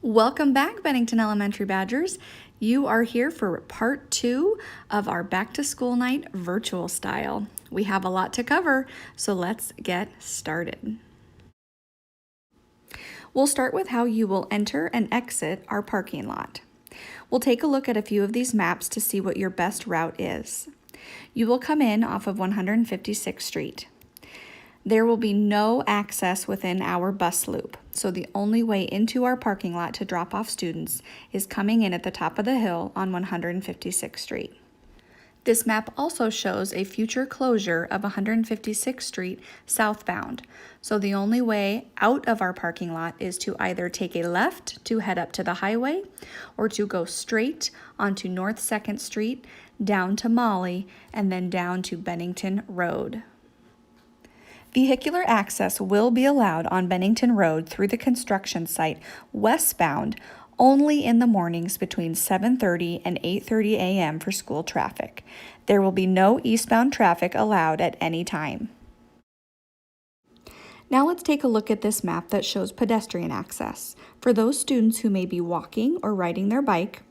Welcome back, Bennington Elementary Badgers. You are here for part 2 of our back to school night virtual style. We have a lot to cover, so let's get started. We'll start with how you will enter and exit our parking lot. We'll take a look at a few of these maps to see what your best route is. You will come in off of 156th Street. There will be no access within our bus loop, so the only way into our parking lot to drop off students is coming in at the top of the hill on 156th Street. This map also shows a future closure of 156th Street southbound, so the only way out of our parking lot is to either take a left to head up to the highway or to go straight onto North 2nd Street, down to Molly, and then down to Bennington Road. Vehicular access will be allowed on Bennington Road through the construction site westbound only in the mornings between 7:30 and 8:30 a.m. for school traffic. There will be no eastbound traffic allowed at any time. Now let's take a look at this map that shows pedestrian access. For those students who may be walking or riding their bike,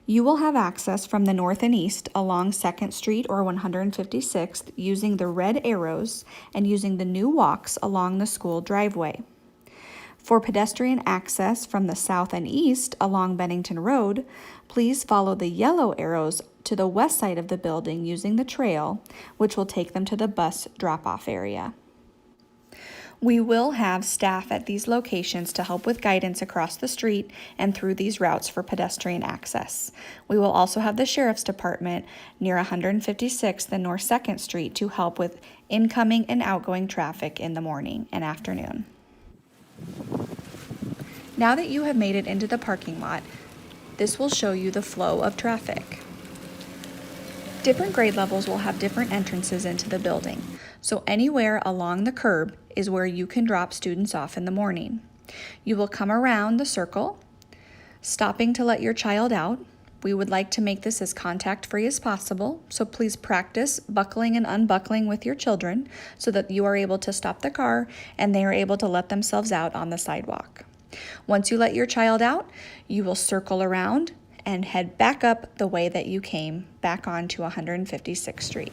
you will have access from the north and east along 2nd Street or 156th using the red arrows and using the new walks along the school driveway. For pedestrian access from the south and east along Bennington Road, please follow the yellow arrows to the west side of the building using the trail, which will take them to the bus drop-off area. We will have staff at these locations to help with guidance across the street and through these routes for pedestrian access. We will also have the Sheriff's Department near 156th and North 2nd Street to help with incoming and outgoing traffic in the morning and afternoon. Now that you have made it into the parking lot, this will show you the flow of traffic. Different grade levels will have different entrances into the building, so anywhere along the curb is where you can drop students off in the morning. You will come around the circle, stopping to let your child out. We would like to make this as contact-free as possible, so please practice buckling and unbuckling with your children so that you are able to stop the car and they are able to let themselves out on the sidewalk. Once you let your child out, you will circle around and head back up the way that you came, back onto 156th Street.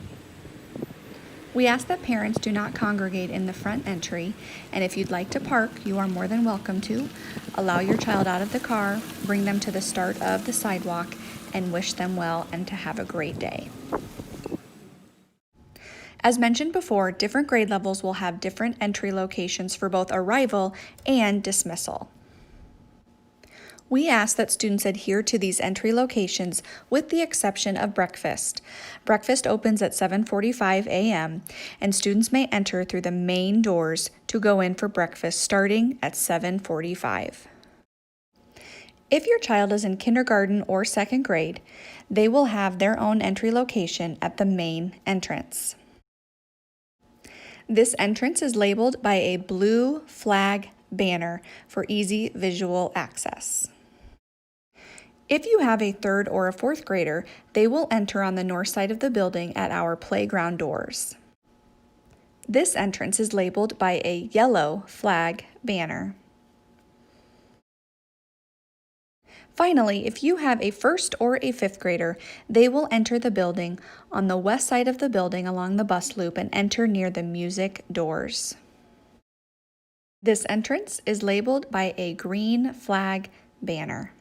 We ask that parents do not congregate in the front entry, and if you'd like to park, you are more than welcome to. Allow your child out of the car, bring them to the start of the sidewalk, and wish them well and to have a great day. As mentioned before, different grade levels will have different entry locations for both arrival and dismissal. We ask that students adhere to these entry locations with the exception of breakfast. Breakfast opens at 7:45 a.m. and students may enter through the main doors to go in for breakfast starting at 7:45. If your child is in kindergarten or 2nd grade, they will have their own entry location at the main entrance. This entrance is labeled by a blue flag banner for easy visual access. If you have a 3rd or a 4th grader, they will enter on the north side of the building at our playground doors. This entrance is labeled by a yellow flag banner. Finally, if you have a 1st or a 5th grader, they will enter the building on the west side of the building along the bus loop and enter near the music doors. This entrance is labeled by a green flag banner.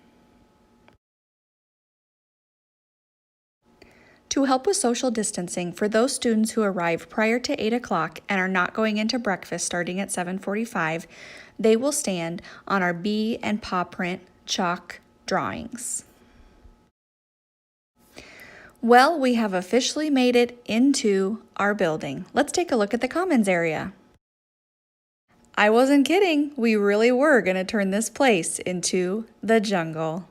To help with social distancing, for those students who arrive prior to 8 o'clock and are not going into breakfast starting at 7:45, they will stand on our bee and paw print chalk drawings. Well, we have officially made it into our building. Let's take a look at the commons area. I wasn't kidding. We really were going to turn this place into the jungle.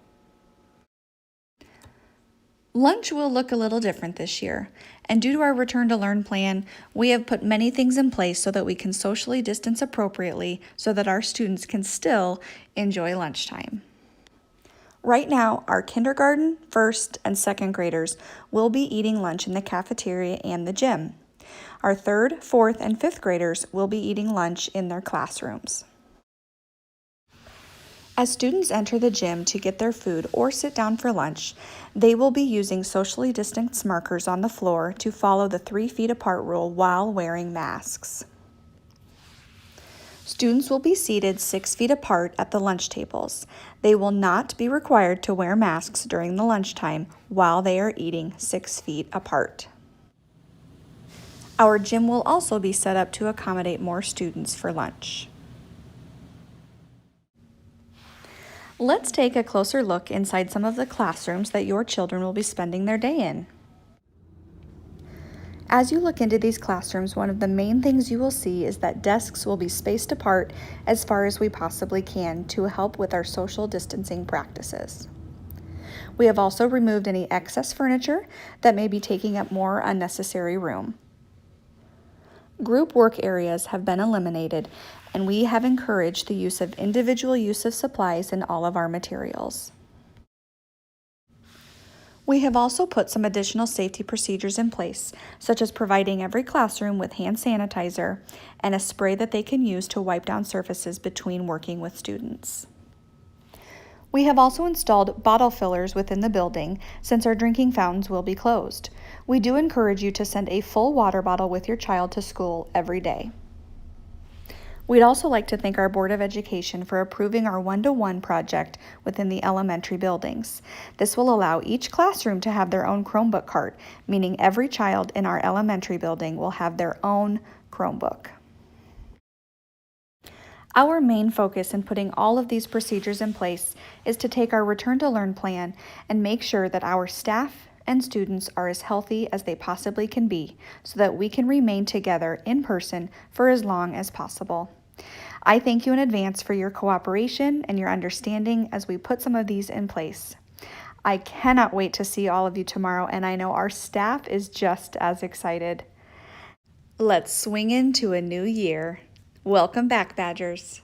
Lunch will look a little different this year, and due to our Return to Learn plan, we have put many things in place so that we can socially distance appropriately so that our students can still enjoy lunchtime. Right now, our kindergarten, 1st, and 2nd graders will be eating lunch in the cafeteria and the gym. Our 3rd, 4th, and 5th graders will be eating lunch in their classrooms. As students enter the gym to get their food or sit down for lunch, they will be using socially distanced markers on the floor to follow the 3 feet apart rule while wearing masks. Students will be seated 6 feet apart at the lunch tables. They will not be required to wear masks during the lunchtime while they are eating 6 feet apart. Our gym will also be set up to accommodate more students for lunch. Let's take a closer look inside some of the classrooms that your children will be spending their day in. As you look into these classrooms, one of the main things you will see is that desks will be spaced apart as far as we possibly can to help with our social distancing practices. We have also removed any excess furniture that may be taking up more unnecessary room. Group work areas have been eliminated, and we have encouraged the use of individual use of supplies in all of our materials. We have also put some additional safety procedures in place, such as providing every classroom with hand sanitizer and a spray that they can use to wipe down surfaces between working with students. We have also installed bottle fillers within the building since our drinking fountains will be closed. We do encourage you to send a full water bottle with your child to school every day. We'd also like to thank our Board of Education for approving our 1-to-1 project within the elementary buildings. This will allow each classroom to have their own Chromebook cart, meaning every child in our elementary building will have their own Chromebook. Our main focus in putting all of these procedures in place is to take our Return to Learn plan and make sure that our staff and students are as healthy as they possibly can be so that we can remain together in person for as long as possible. I thank you in advance for your cooperation and your understanding as we put some of these in place. I cannot wait to see all of you tomorrow, and I know our staff is just as excited. Let's swing into a new year. Welcome back, Badgers.